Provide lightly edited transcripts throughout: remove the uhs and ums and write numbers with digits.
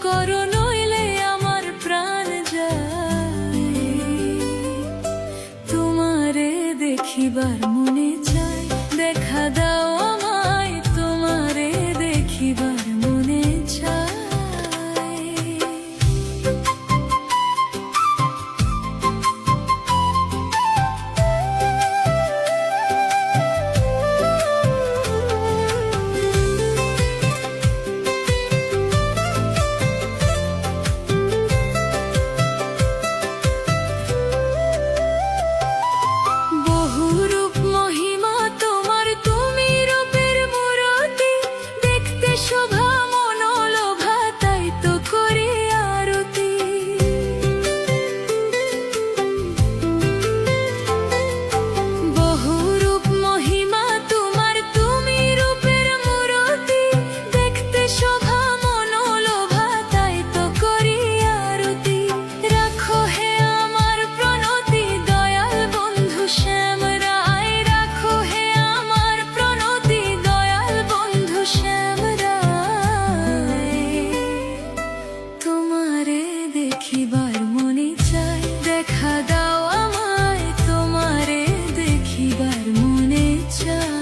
করো নইলে আমার প্রাণ যায়। তোমারে দেখিবার মনে চাই, দেখা দাও আমায়, তোমারে দেখিবার মনে চাই। দেখিবার মনে চাই, দেখা দাও আমায়, তোমারে দেখিবার মনে চাই।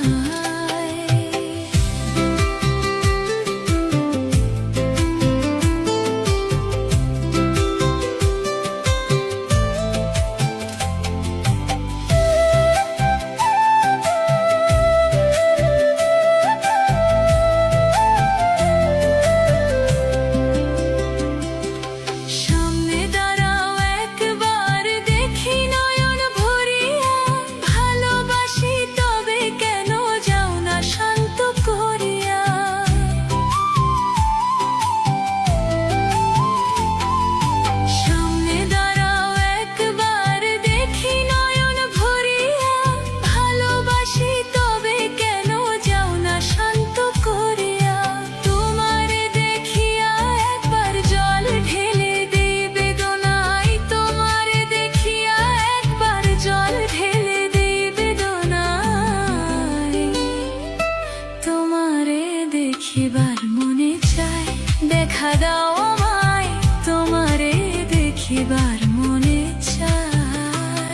দেখিবার মনে চাই, দেখা দাও আমায়, তোমারে দেখিবার